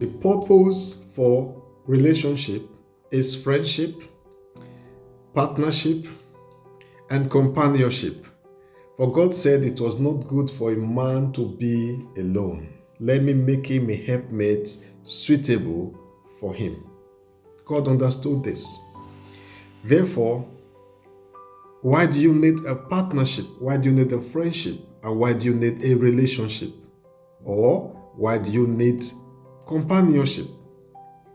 The purpose for relationship is friendship, partnership, and companionship. For God said it was not good for a man to be alone. Let me make him a helpmate suitable for him. God understood this. Therefore, why do you need a partnership? Why do you need a friendship? And why do you need a relationship? Or why do you need companionship?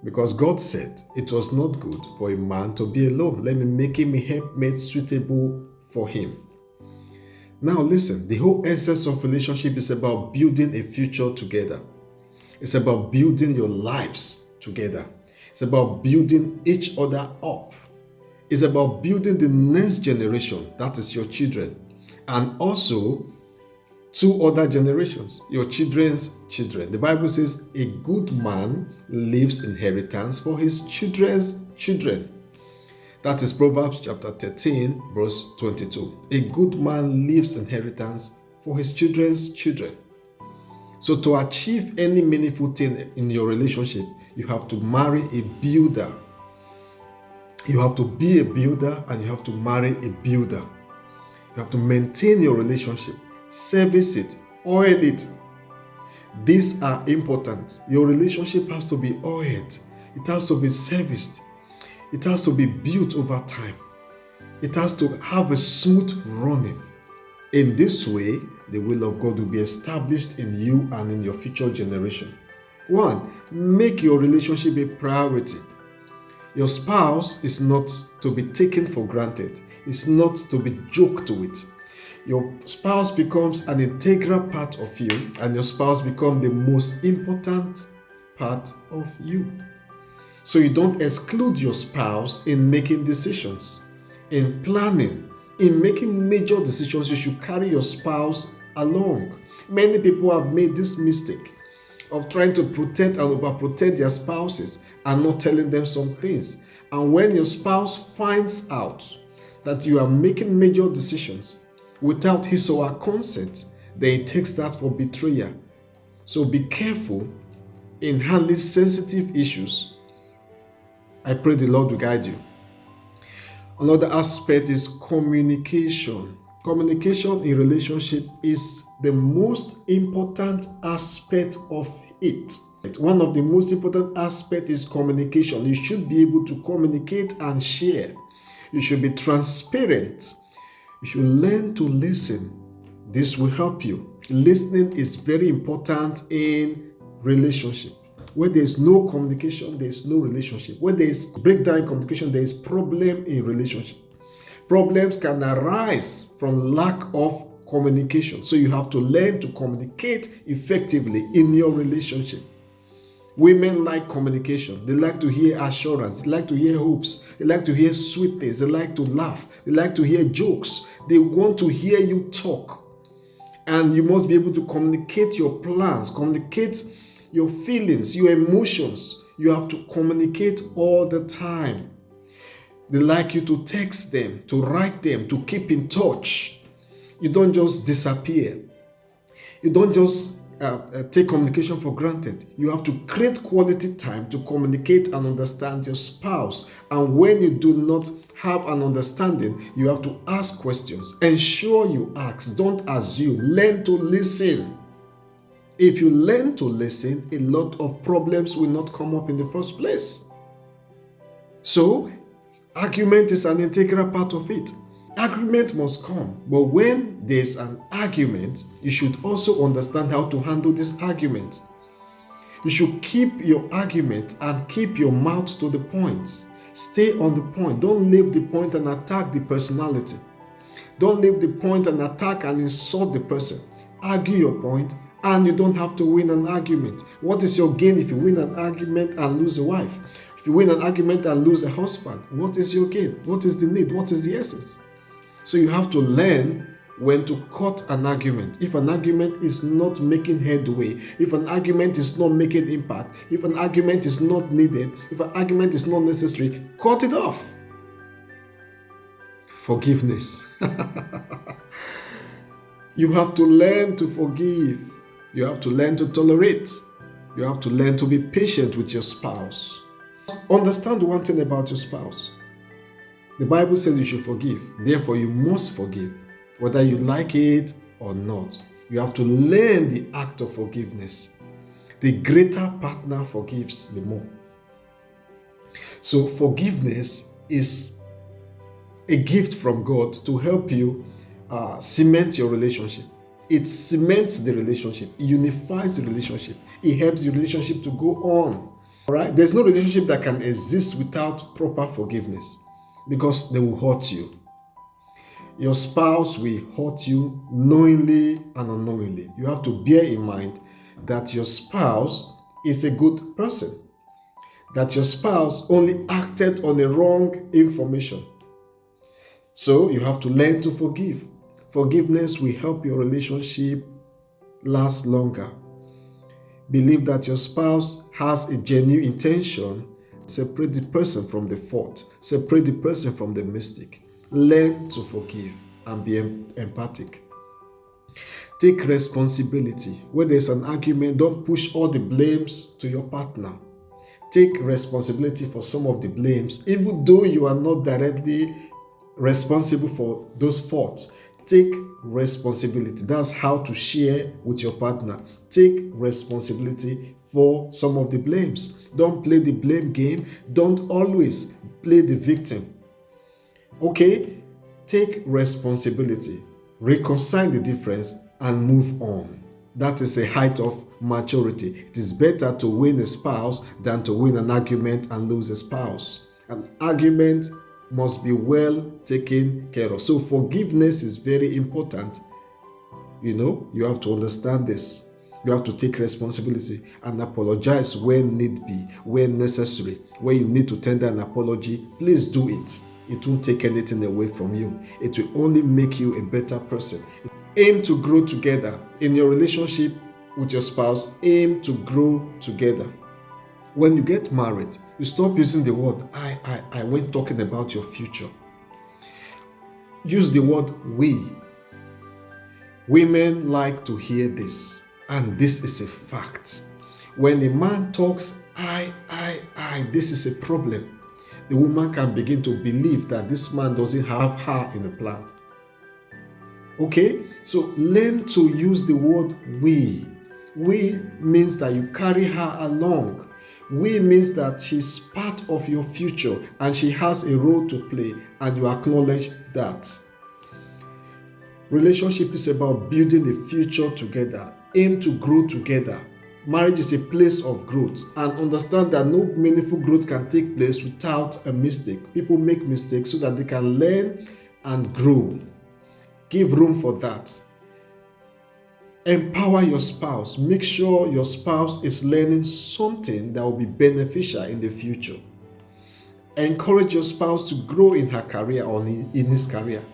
Because God said it was not good for a man to be alone. Let me make him a helpmate suitable for him. Now listen, the whole essence of relationship is about building a future together. It's about building your lives together. It's about building each other up. It's about building the next generation, that is your children, and also two other generations, your children's children. The Bible says a good man leaves inheritance for his children's children. That is Proverbs chapter 13, verse 22. A good man leaves inheritance for his children's children. So to achieve any meaningful thing in your relationship, you have to marry a builder. You have to be a builder and you have to marry a builder. You have to maintain your relationship, service it, oil it. These are important. Your relationship has to be oiled. It has to be serviced. It has to be built over time. It has to have a smooth running. In this way, the will of God will be established in you and in your future generation. 1. Make your relationship a priority. Your spouse is not to be taken for granted. It's not to be joked with. Your spouse becomes an integral part of you, and your spouse becomes the most important part of you. So you don't exclude your spouse in making decisions, in planning, in making major decisions. You should carry your spouse along. Many people have made this mistake of trying to protect and overprotect their spouses and not telling them some things. And when your spouse finds out that you are making major decisions without his or her consent, then he takes that for betrayal. So be careful in handling sensitive issues. I pray the Lord will guide you. Another aspect is communication. Communication in relationship is the most important aspect of it. One of the most important aspects is communication. You should be able to communicate and share. You should be transparent. You should learn to listen. This will help you. Listening is very important in relationship. Where there is no communication, there is no relationship. Where there is breakdown in communication, there is problem in relationship. Problems can arise from lack of communication. So you have to learn to communicate effectively in your relationship. Women like communication. They like to hear assurance. They like to hear hopes. They like to hear sweet things. They like to laugh. They like to hear jokes. They want to hear you talk. And you must be able to communicate your plans, communicate your feelings, your emotions. You have to communicate all the time. They like you to text them, to write them, to keep in touch. You don't just disappear. You don't just take communication for granted. You have to create quality time to communicate and understand your spouse. And when you do not have an understanding, you have to ask questions. Ensure you ask. Don't assume. Learn to listen. If you learn to listen, a lot of problems will not come up in the first place. So, argument is an integral part of it. Argument must come, but when there's an argument, you should also understand how to handle this argument. You should keep your argument and keep your mouth to the point. Stay on the point. Don't leave the point and attack the personality. Don't leave the point and attack and insult the person. Argue your point, and you don't have to win an argument. What is your gain if you win an argument and lose a wife? If you win an argument and lose a husband, what is your gain? What is the need? What is the essence? So you have to learn when to cut an argument. If an argument is not making headway, if an argument is not making impact, if an argument is not needed, if an argument is not necessary, cut it off. Forgiveness. You have to learn to forgive. You have to learn to tolerate. You have to learn to be patient with your spouse. Understand one thing about your spouse. The Bible says you should forgive. Therefore, you must forgive, whether you like it or not. You have to learn the act of forgiveness. The greater partner forgives the more. So forgiveness is a gift from God to help you cement your relationship. It cements the relationship. It unifies the relationship. It helps the relationship to go on. All right? There's no relationship that can exist without proper forgiveness, because they will hurt you. Your spouse will hurt you knowingly and unknowingly. You have to bear in mind that your spouse is a good person, that your spouse only acted on the wrong information. So you have to learn to forgive. Forgiveness will help your relationship last longer. Believe that your spouse has a genuine intention. Separate the person from the fault. Separate the person from the mistake. Learn to forgive and be empathic. Take responsibility. When there's an argument, don't push all the blames to your partner. Take responsibility for some of the blames, even though you are not directly responsible for those faults. Take responsibility. That's how to share with your partner. Take responsibility for some of the blames. Don't play the blame game. Don't always play the victim. Okay? Take responsibility. Reconcile the difference and move on. That is a height of maturity. It is better to win a spouse than to win an argument and lose a spouse. An argument must be well taken care of. So forgiveness is very important. You have to understand this. You have to take responsibility and apologize when need be, when necessary. When you need to tender an apology, please do it. It won't take anything away from you. It will only make you a better person. Aim to grow together. In your relationship with your spouse, aim to grow together. When you get married, you stop using the word I when talking about your future. Use the word we. Women like to hear this, and this is a fact. When a man talks I, this is a problem. The woman can begin to believe that this man doesn't have her in the plan. Okay? So learn to use the word we. We means that you carry her along. We means that she's part of your future and she has a role to play, and you acknowledge that. Relationship is about building the future together. Aim to grow together. Marriage is a place of growth, and understand that no meaningful growth can take place without a mistake. People make mistakes so that they can learn and grow. Give room for that. Empower your spouse. Make sure your spouse is learning something that will be beneficial in the future. Encourage your spouse to grow in her career or in his career,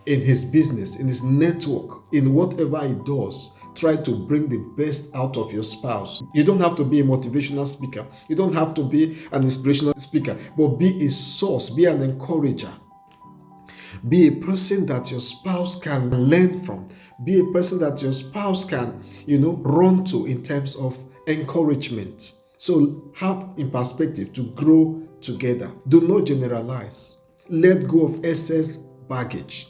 in his business, in his network, in whatever he does. Try to bring the best out of your spouse. You don't have to be a motivational speaker. You don't have to be an inspirational speaker, but be a source, be an encourager. Be a person that your spouse can learn from. Be a person that your spouse can, run to in terms of encouragement. So have in perspective to grow together. Do not generalize. Let go of excess baggage.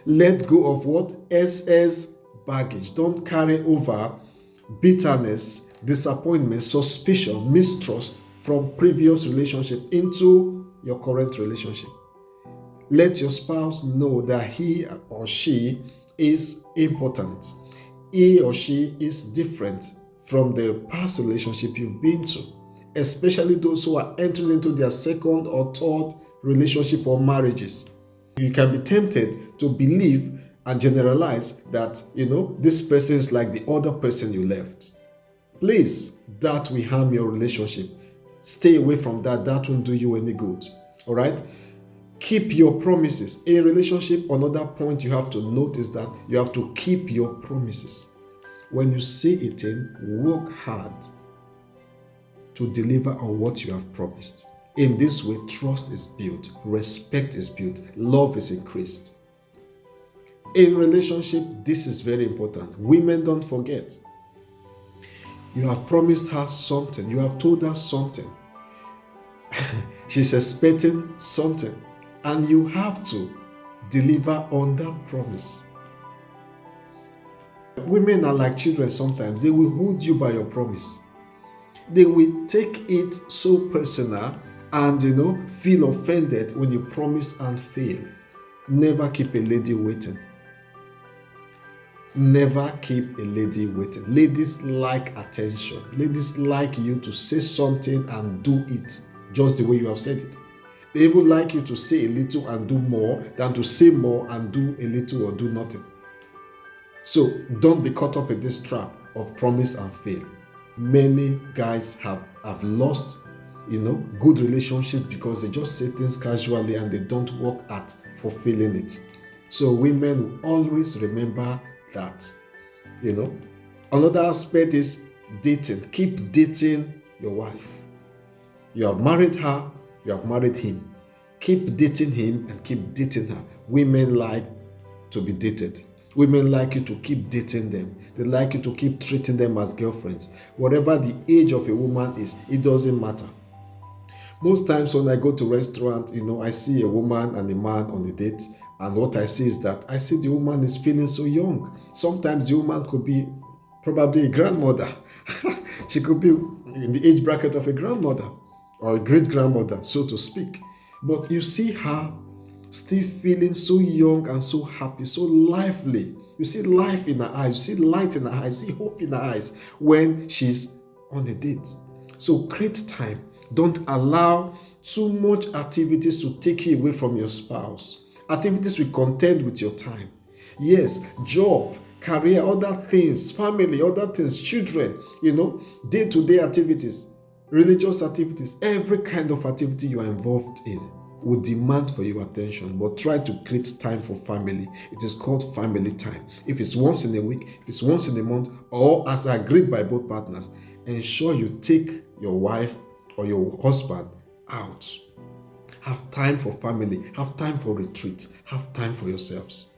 Let go of what? Excess baggage. Don't carry over bitterness, disappointment, suspicion, mistrust from previous relationship into your current relationship. Let your spouse know that he or she is important. He or she is different from the past relationship you've been to, especially those who are entering into their second or third relationship or marriages. You can be tempted to believe and generalize that, this person is like the other person you left. Please, that will harm your relationship. Stay away from that. That won't do you any good. All right? Keep your promises. In a relationship, another point you have to notice that you have to keep your promises. When you say it work hard to deliver on what you have promised. In this way, trust is built, respect is built, love is increased. In relationship, this is very important. Women, don't forget. You have promised her something. You have told her something. She's expecting something. And you have to deliver on that promise. Women are like children sometimes. They will hold you by your promise. They will take it so personal and, feel offended when you promise and fail. Never keep a lady waiting. Never keep a lady waiting. Ladies like attention. Ladies like you to say something and do it just the way you have said it. They even like you to say a little and do more than to say more and do a little or do nothing. So don't be caught up in this trap of promise and fail. Many guys have lost, good relationships because they just say things casually and they don't work at fulfilling it. So women will always remember that. Another aspect is dating. Keep dating your wife. You have married her, you have married him. Keep dating him and keep dating her. Women like to be dated. Women like you to keep dating them. They like you to keep treating them as girlfriends. Whatever the age of a woman is, it doesn't matter. Most times when I go to restaurant, I see a woman and a man on a date, and what I see is that I see the woman is feeling so young. Sometimes the woman could be probably a grandmother. She could be in the age bracket of a grandmother or a great-grandmother, so to speak. But you see her still feeling so young and so happy, so lively. You see life in her eyes, you see light in her eyes, you see hope in her eyes when she's on a date. So create time. Don't allow too much activities to take you away from your spouse. Activities will contend with your time. Yes, job, career, other things, family, other things, children, day-to-day activities, religious activities, every kind of activity you are involved in will demand for your attention, but try to create time for family. It is called family time. If it's once in a week, if it's once in a month, or as agreed by both partners, ensure you take your wife or your husband out. Have time for family, have time for retreat, have time for yourselves.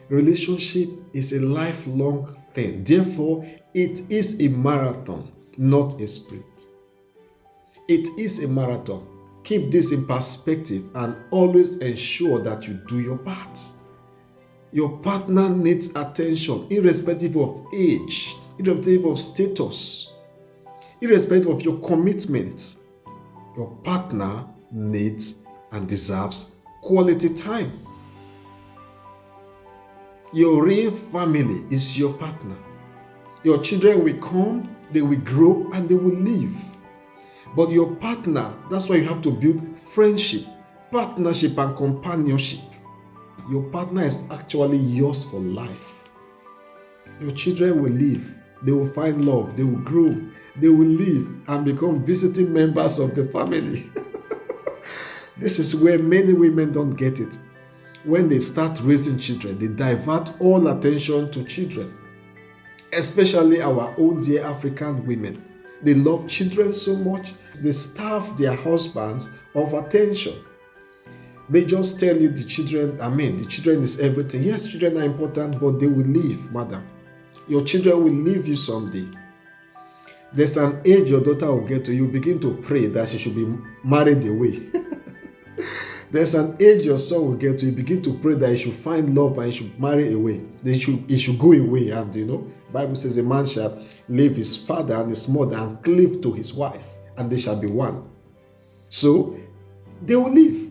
Relationship is a lifelong thing. Therefore, it is a marathon, not a sprint. It is a marathon. Keep this in perspective and always ensure that you do your part. Your partner needs attention, irrespective of age, irrespective of status, irrespective of your commitment. Your partner needs and deserves quality time. Your real family is your partner. Your children will come, they will grow, and they will live. But your partner, that's why you have to build friendship, partnership, and companionship. Your partner is actually yours for life. Your children will live, they will find love, they will grow, they will live and become visiting members of the family. This is where many women don't get it. When they start raising children, they divert all attention to children, especially our own dear African women. They love children so much, they starve their husbands of attention. They just tell you the children is everything. Yes, children are important, but they will leave, madam. Your children will leave you someday. There's an age your daughter will get to, you begin to pray that she should be married away. There's an age your son will get to, you begin to pray that he should find love and he should marry away. He should go away. And Bible says a man shall leave his father and his mother and cleave to his wife, and they shall be one. So they will leave.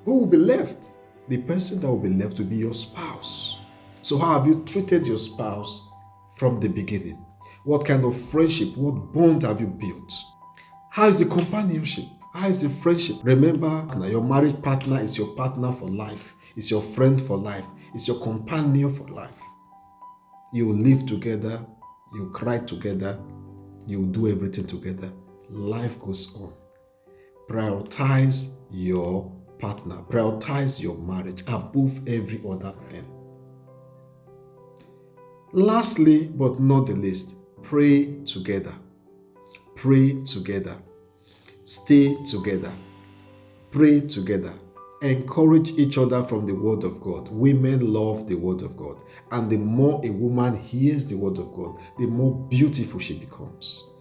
Who will be left? The person that will be left will be your spouse. So how have you treated your spouse from the beginning? What kind of friendship, what bond have you built? How is the companionship? How is the friendship? Remember, your married partner is your partner for life. It's your friend for life. It's your companion for life. You will live together. You cry together. You will do everything together. Life goes on. Prioritize your partner. Prioritize your marriage above every other thing. Lastly, but not the least, pray together. Pray together. Stay together. Pray together. Encourage each other from the word of God. Women love the word of God. And the more a woman hears the word of God, the more beautiful she becomes.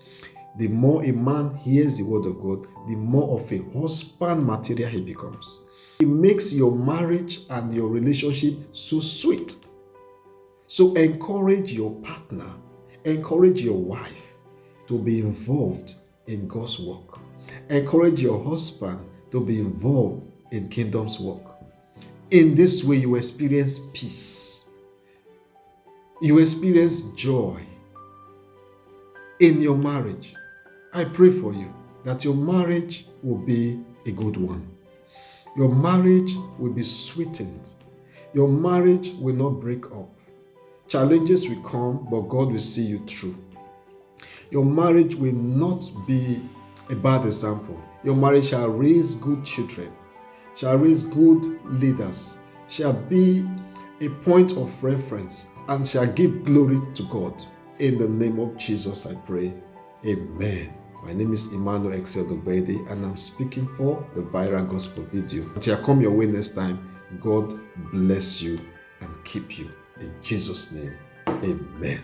The more a man hears the word of God, the more of a husband material he becomes. It makes your marriage and your relationship so sweet. So encourage your partner, encourage your wife to be involved in God's work. Encourage your husband to be involved in kingdom's work. In this way, you experience peace. You experience joy in your marriage. I pray for you that your marriage will be a good one. Your marriage will be sweetened. Your marriage will not break up. Challenges will come, but God will see you through. Your marriage will not be a bad example. Your marriage shall raise good children, shall raise good leaders, shall be a point of reference, and shall give glory to God. In the name of Jesus, I pray. Amen. My name is Emmanuel Excel Obedi, and I'm speaking for the Viral Gospel Video. Until I come your way next time, God bless you and keep you. In Jesus' name, amen.